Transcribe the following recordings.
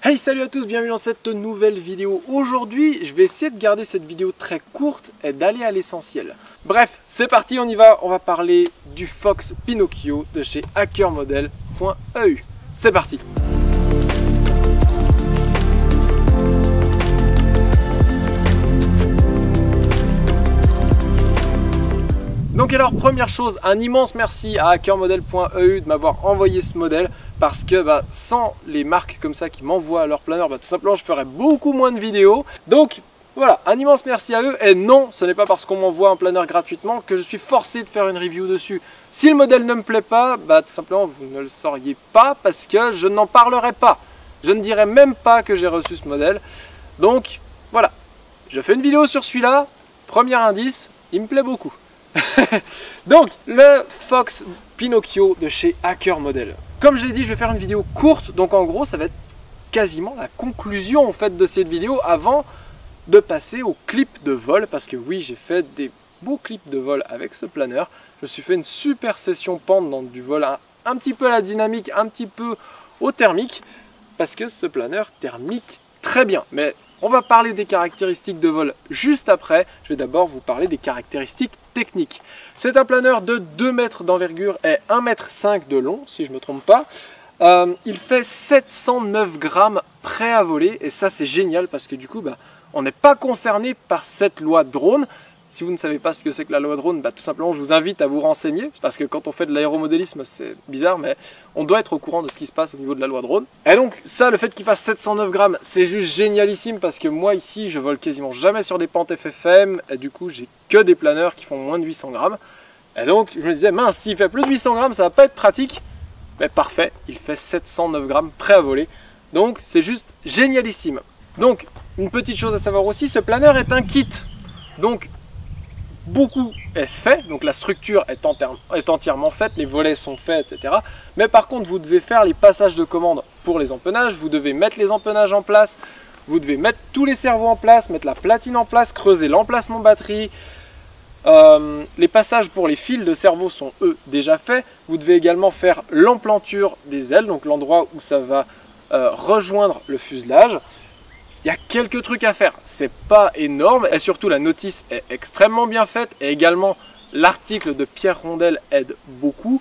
Hey, salut à tous, bienvenue dans cette nouvelle vidéo. Aujourd'hui, je vais essayer de garder cette vidéo très courte et d'aller à l'essentiel. Bref, c'est parti, on y va. On va parler du Fox Pinocchio de chez hackermodel.eu. C'est parti. Donc alors, première chose, un immense merci à hackermodel.eu de m'avoir envoyé ce modèle parce que sans les marques comme ça qui m'envoient leur planeur, tout simplement je ferais beaucoup moins de vidéos. Donc voilà, un immense merci à eux. Et non, ce n'est pas parce qu'on m'envoie un planeur gratuitement que je suis forcé de faire une review dessus. Si le modèle ne me plaît pas, tout simplement vous ne le sauriez pas parce que je n'en parlerai pas. Je ne dirai même pas que j'ai reçu ce modèle. Donc voilà, je fais une vidéo sur celui-là. Premier indice, il me plaît beaucoup. Donc le Fox Pinocchio de chez Hackermodel. Comme je l'ai dit, je vais faire une vidéo courte, donc en gros ça va être quasiment la conclusion en fait de cette vidéo avant de passer au clip de vol, parce que oui, j'ai fait des beaux clips de vol avec ce planeur. Je me suis fait une super session pente dans du vol un petit peu à la dynamique, un petit peu au thermique, parce que ce planeur thermique très bien. Mais on va parler des caractéristiques de vol juste après. Je vais d'abord vous parler des caractéristiques techniques. C'est un planeur de 2 mètres d'envergure et 1,5 m de long, si je ne me trompe pas. Il fait 709 grammes prêt à voler, et ça c'est génial parce que du coup, on n'est pas concerné par cette loi drone. Si vous ne savez pas ce que c'est que la loi drone, tout simplement je vous invite à vous renseigner, parce que quand on fait de l'aéromodélisme, c'est bizarre, mais on doit être au courant de ce qui se passe au niveau de la loi drone. Et donc ça, le fait qu'il fasse 709 grammes, c'est juste génialissime, parce que moi ici, je vole quasiment jamais sur des pentes FFM, et du coup j'ai que des planeurs qui font moins de 800 grammes. Et donc je me disais, mince, s'il fait plus de 800 grammes, ça va pas être pratique. Mais parfait, il fait 709 grammes prêt à voler, donc c'est juste génialissime. Donc une petite chose à savoir aussi, ce planeur est un kit, donc beaucoup est fait, donc la structure est entièrement faite, les volets sont faits, etc. Mais par contre, vous devez faire les passages de commande pour les empennages, vous devez mettre les empennages en place, vous devez mettre tous les servos en place, mettre la platine en place, creuser l'emplacement batterie. Les passages pour les fils de servos sont eux déjà faits. Vous devez également faire l'emplanture des ailes, donc l'endroit où ça va rejoindre le fuselage. Il y a quelques trucs à faire, c'est pas énorme, et surtout la notice est extrêmement bien faite, et également l'article de Pierre Rondel aide beaucoup.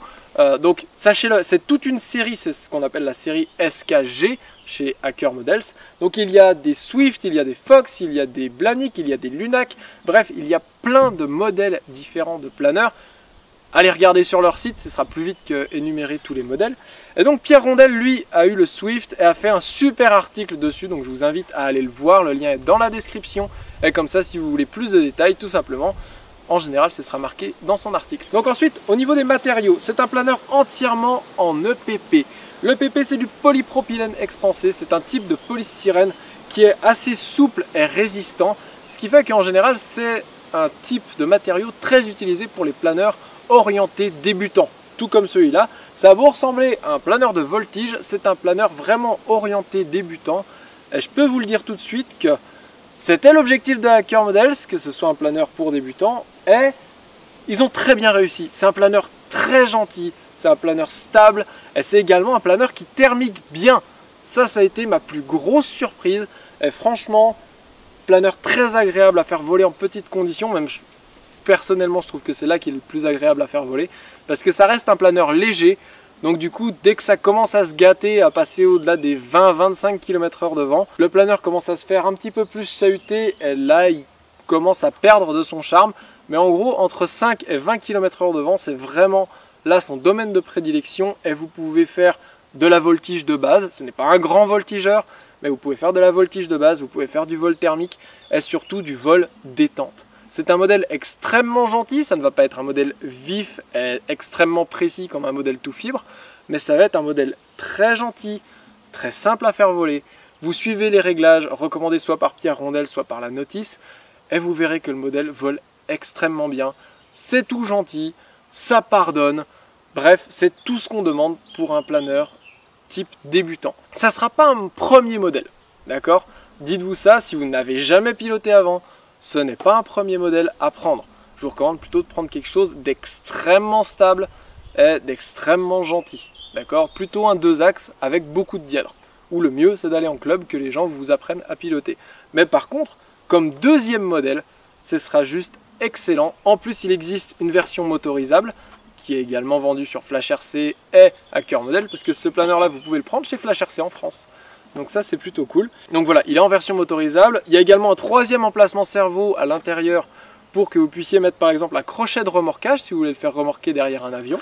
Donc sachez-le, c'est toute une série, c'est ce qu'on appelle la série SKG chez Hackermodels. Donc il y a des Swift, il y a des Fox, il y a des Blahnik, il y a des Lunac, bref, il y a plein de modèles différents de planeurs. Allez regarder sur leur site, ce sera plus vite qu'énumérer tous les modèles. Et donc Pierre Rondel, lui, a eu le Swift et a fait un super article dessus. Donc je vous invite à aller le voir, le lien est dans la description. Et comme ça, si vous voulez plus de détails, tout simplement, en général, ce sera marqué dans son article. Donc ensuite, au niveau des matériaux, c'est un planeur entièrement en EPP. L'EPP, c'est du polypropylène expansé. C'est un type de polystyrène qui est assez souple et résistant. Ce qui fait qu'en général, c'est un type de matériau très utilisé pour les planeurs orienté débutant, tout comme celui-là. Ça va vous ressembler à un planeur de voltige, c'est un planeur vraiment orienté débutant. Et je peux vous le dire tout de suite que c'était l'objectif de Hackermodels, que ce soit un planeur pour débutants, et ils ont très bien réussi. C'est un planeur très gentil, c'est un planeur stable, et c'est également un planeur qui thermique bien. Ça a été ma plus grosse surprise, et franchement, planeur très agréable à faire voler en petites conditions, même personnellement je trouve que c'est là qu'il est le plus agréable à faire voler, parce que ça reste un planeur léger, donc du coup dès que ça commence à se gâter, à passer au-delà des 20-25 km/h de vent, le planeur commence à se faire un petit peu plus chahuter, et là il commence à perdre de son charme. Mais en gros, entre 5 et 20 km/h de vent, c'est vraiment là son domaine de prédilection, et vous pouvez faire de la voltige de base. Ce n'est pas un grand voltigeur, mais vous pouvez faire de la voltige de base, vous pouvez faire du vol thermique et surtout du vol détente. C'est un modèle extrêmement gentil, ça ne va pas être un modèle vif et extrêmement précis comme un modèle tout fibre, mais ça va être un modèle très gentil, très simple à faire voler. Vous suivez les réglages recommandés soit par Pierre Rondel, soit par la notice, et vous verrez que le modèle vole extrêmement bien. C'est tout gentil, ça pardonne, bref, c'est tout ce qu'on demande pour un planeur type débutant. Ça ne sera pas un premier modèle, d'accord? Dites-vous ça, si vous n'avez jamais piloté avant, ce n'est pas un premier modèle à prendre. Je vous recommande plutôt de prendre quelque chose d'extrêmement stable et d'extrêmement gentil. D'accord? Plutôt un 2 axes avec beaucoup de dièdre. ou le mieux c'est d'aller en club, que les gens vous apprennent à piloter. Mais par contre, comme deuxième modèle, ce sera juste excellent. En plus, il existe une version motorisable qui est également vendue sur Flash RC et à Cœur Modèle, parce que ce planeur là vous pouvez le prendre chez Flash RC en France. Donc ça c'est plutôt cool. Donc voilà, il est en version motorisable. Il y a également un troisième emplacement cerveau à l'intérieur pour que vous puissiez mettre par exemple un crochet de remorquage si vous voulez le faire remorquer derrière un avion.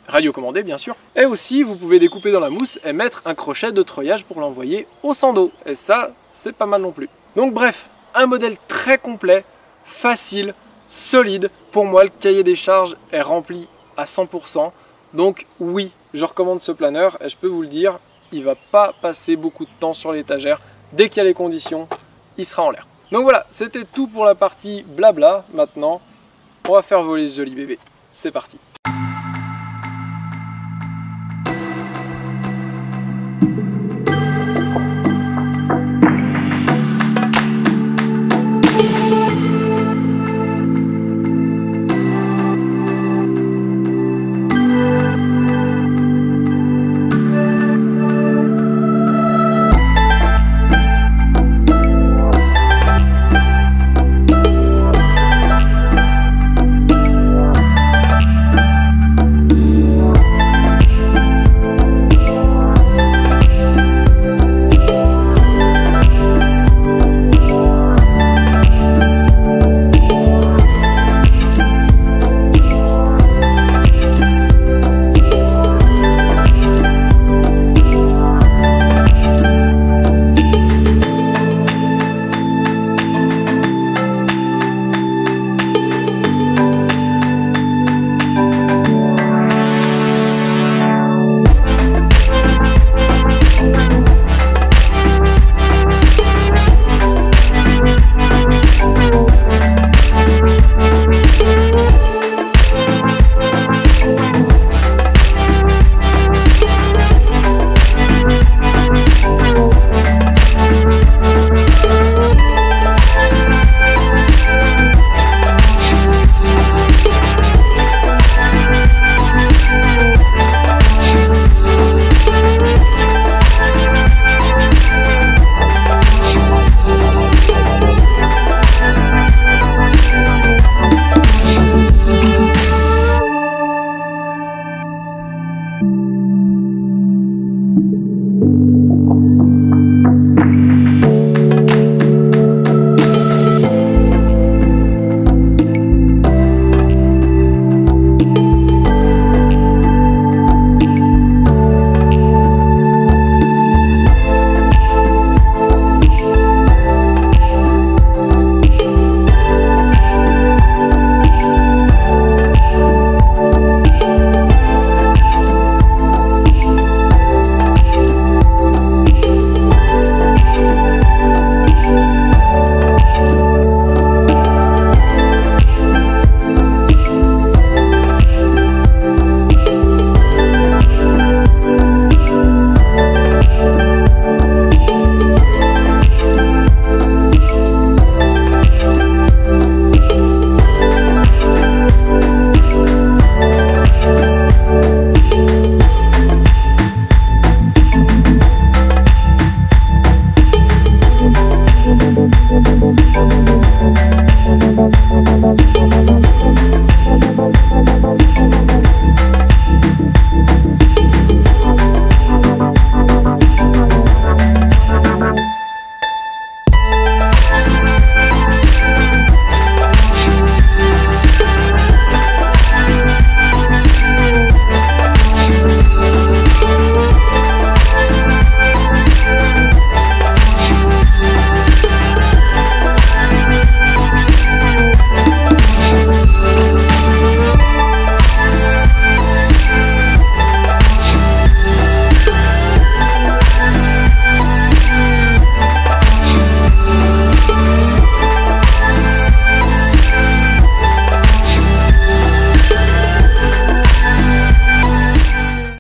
Radiocommandé bien sûr. Et aussi vous pouvez découper dans la mousse et mettre un crochet de treuillage pour l'envoyer au sando. Et ça c'est pas mal non plus. Donc bref, un modèle très complet, facile, solide. Pour moi le cahier des charges est rempli à 100%. Donc oui, je recommande ce planeur et je peux vous le dire, il va pas passer beaucoup de temps sur l'étagère. Dès qu'il y a les conditions, il sera en l'air. Donc voilà, c'était tout pour la partie blabla. Maintenant, on va faire voler ce joli bébé. C'est parti.